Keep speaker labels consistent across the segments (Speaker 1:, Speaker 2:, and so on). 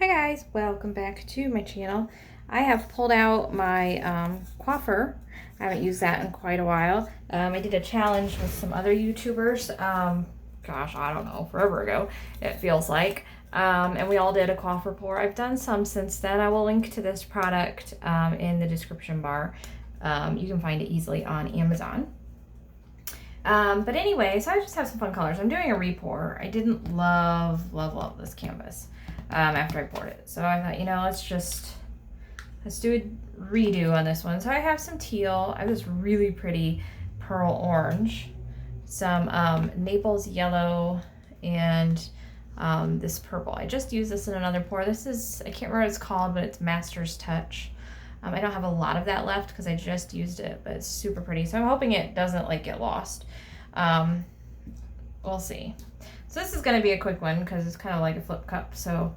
Speaker 1: Hi guys, welcome back to my channel. I have pulled out my Quaffer. I haven't used that in quite a while. I did a challenge with some other YouTubers, gosh, I don't know, forever ago, it feels like. And we all did a Quaffer pour. I've done some since then. I will link to this product in the description bar. You can find it easily on Amazon. But anyway, so I just have some fun colors. I'm doing a re-pour. I didn't love this canvas after I poured it. So I thought, you know, let's do a redo on this one. So I have some teal. I have this really pretty pearl orange, some Naples yellow, and this purple. I just used this in another pour. This is, I can't remember what it's called, but it's Master's Touch. I don't have a lot of that left because I just used it, but it's super pretty. So I'm hoping it doesn't like get lost. We'll see. So this is going to be a quick one because it's kind of like a flip cup. So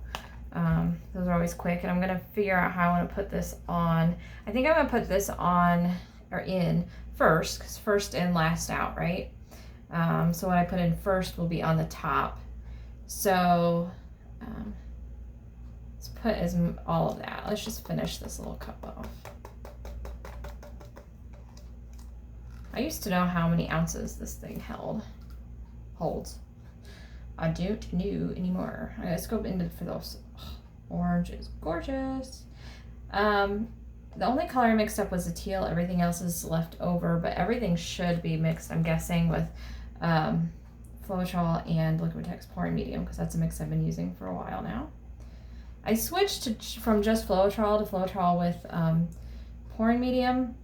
Speaker 1: those are always quick. And I'm going to figure out how I want to put this on. I think I'm going to put this on or in first, because first in, last out, right? So what I put in first will be on the top. So let's put all of that. Let's just finish this little cup off. I used to know how many ounces this thing holds. I don't know anymore. Let's go into for those. Oh, orange is gorgeous. The only color I mixed up was the teal. Everything else is left over, but everything should be mixed, I'm guessing, with floetrol and Liquitex pouring medium, because that's a mix I've been using for a while now. I switched from just floetrol to floetrol with pouring medium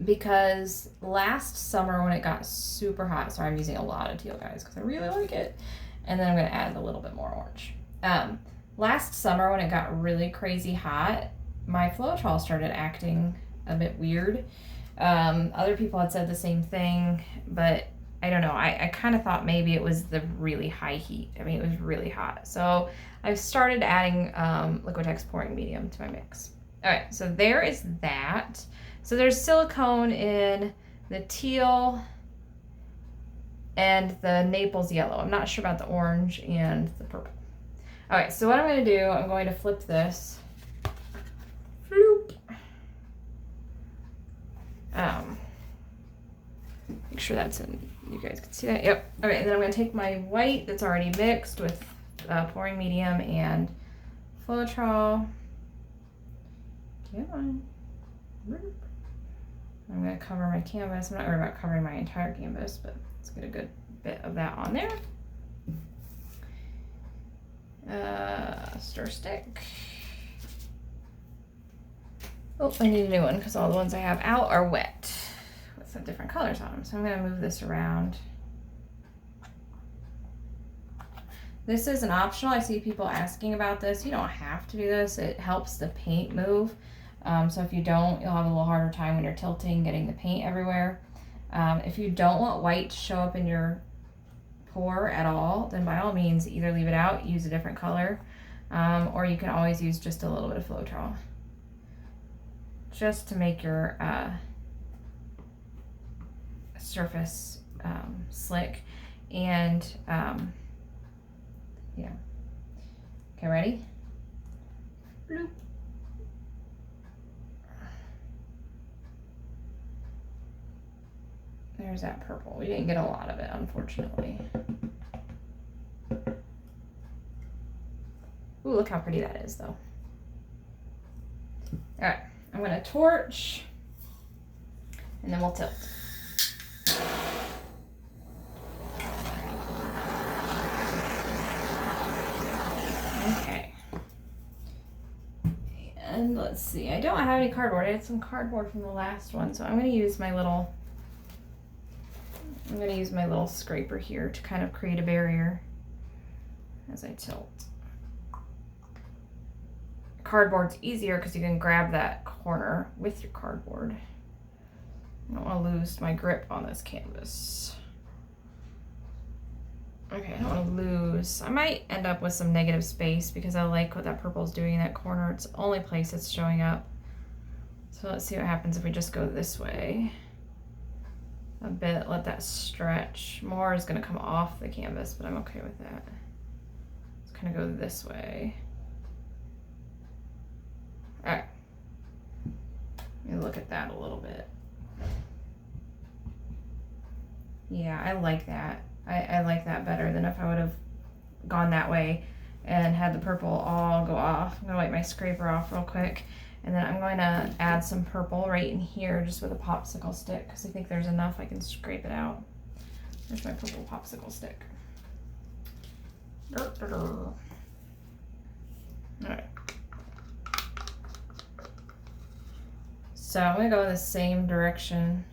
Speaker 1: because last summer when it got super hot, sorry, I'm using a lot of teal, guys, because I really like it, and then I'm going to add a little bit more orange. Last summer when it got really crazy hot, my floetrol started acting a bit weird. Other people had said the same thing, but I don't know. I kind of thought maybe it was the really high heat. I mean, it was really hot. So I've started adding Liquitex pouring medium to my mix. All right, so there is that. So there's silicone in the teal and the Naples yellow. I'm not sure about the orange and the purple. All right, so what I'm going to do, I'm going to flip this. Floop. Make sure that's in, you guys can see that. Yep. All right, and then I'm going to take my white that's already mixed with pouring medium and floetrol. Come on. I'm going to cover my canvas. I'm not worried about covering my entire canvas, but let's get a good bit of that on there. Stir stick. Oh, I need a new one because all the ones I have out are wet with some different colors on them. So I'm going to move this around. This is an optional. I see people asking about this. You don't have to do this. It helps the paint move. So if you don't, you'll have a little harder time when you're tilting, getting the paint everywhere. If you don't want white to show up in your pour at all, then by all means, either leave it out, use a different color, or you can always use just a little bit of floetrol, just to make your surface slick. And yeah. Okay, ready? Bloop. There's that purple. We didn't get a lot of it, unfortunately. Ooh, look how pretty that is, though. All right, I'm gonna torch, and then we'll tilt. Okay. And let's see, I don't have any cardboard. I had some cardboard from the last one, so I'm gonna use my little scraper here to kind of create a barrier as I tilt. Cardboard's easier because you can grab that corner with your cardboard. I don't want to lose my grip on this canvas. Okay, I don't want to lose. I might end up with some negative space because I like what that purple is doing in that corner. It's the only place it's showing up. So let's see what happens if we just go this way a bit, let that stretch. More is going to come off the canvas, but I'm okay with that. Let's kind of go this way. Yeah, I like that. I like that better than if I would have gone that way and had the purple all go off. I'm gonna wipe my scraper off real quick, and then I'm going to add some purple right in here just with a popsicle stick, because I think there's enough I can scrape it out. There's my purple popsicle stick. All right. So I'm gonna go in the same direction.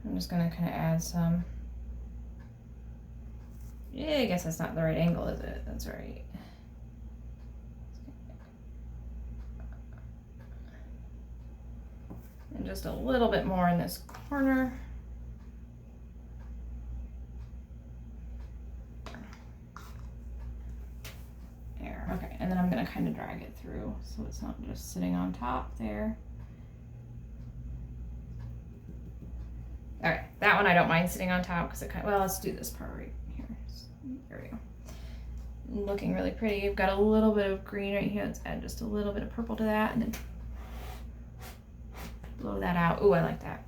Speaker 1: I'm just gonna kind of add some. Yeah, I guess that's not the right angle, is it? That's right. And just a little bit more in this corner. There, okay, and then I'm gonna kind of drag it through so it's not just sitting on top there. All right, that one I don't mind sitting on top because it kind of, well, let's do this part right here. There we go. Looking really pretty. You've got a little bit of green right here. Let's add just a little bit of purple to that and then blow that out. Ooh, I like that.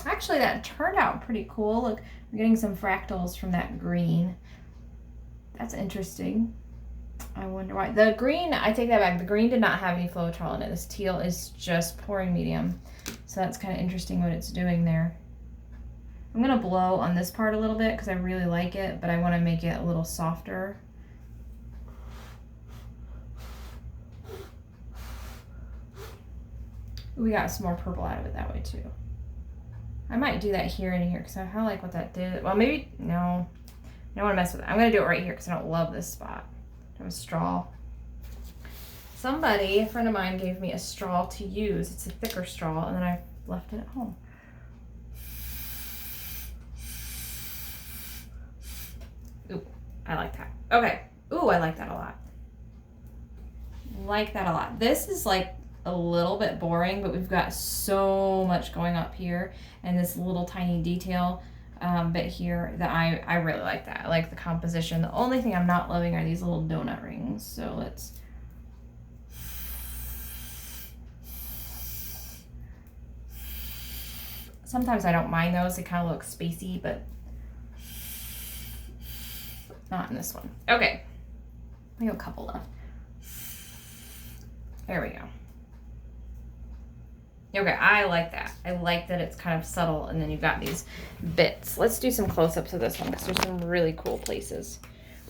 Speaker 1: Actually, that turned out pretty cool. Look, we're getting some fractals from that green. That's interesting. I wonder why. The green, I take that back. The green did not have any floetrol in it. This teal is just pouring medium. So that's kind of interesting what it's doing there. I'm gonna blow on this part a little bit because I really like it, but I want to make it a little softer. We got some more purple out of it that way too. I might do that here and here because I kind of like what that did. Well, maybe, no. I don't want to mess with it. I'm gonna do it right here because I don't love this spot. I have a straw. Somebody, a friend of mine, gave me a straw to use. It's a thicker straw, and then I left it at home. Ooh, I like that. Okay. Ooh, I like that a lot. Like that a lot. This is like a little bit boring, but we've got so much going up here and this little tiny detail bit here that I really like that. I like the composition. The only thing I'm not loving are these little donut rings. So let's... Sometimes I don't mind those. They kind of look spacey, but not in this one. Okay. We have a couple left. There we go. Okay, I like that. I like that it's kind of subtle, and then you've got these bits. Let's do some close-ups of this one, because there's some really cool places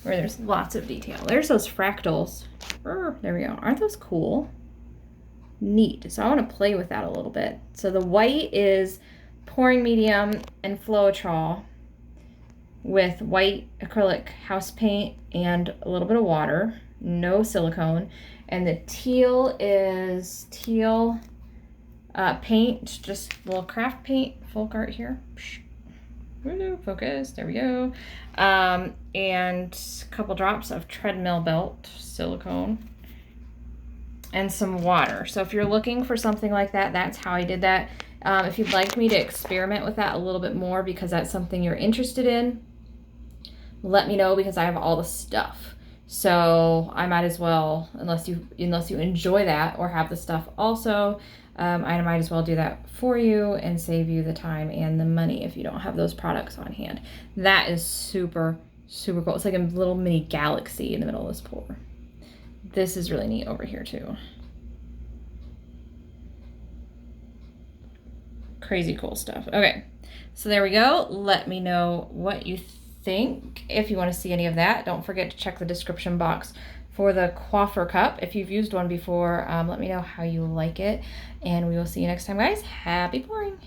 Speaker 1: where there's lots of detail. There's those fractals. There we go. Aren't those cool? Neat. So I want to play with that a little bit. So the white is pouring medium and floetrol with white acrylic house paint and a little bit of water, no silicone. And the teal is teal paint, just a little craft paint, folk art here. Focus, there we go. And a couple drops of treadmill belt silicone and some water. So if you're looking for something like that, that's how I did that. If you'd like me to experiment with that a little bit more because that's something you're interested in, let me know, because I have all the stuff. So I might as well, unless you enjoy that or have the stuff also, I might as well do that for you and save you the time and the money if you don't have those products on hand. That is super, super cool. It's like a little mini galaxy in the middle of this pour. This is really neat over here too. Crazy cool stuff. Okay, so there we go. Let me know what you think. If you want to see any of that, don't forget to check the description box for the Quaffer Cup. If you've used one before, let me know how you like it, and we will see you next time, guys. Happy pouring.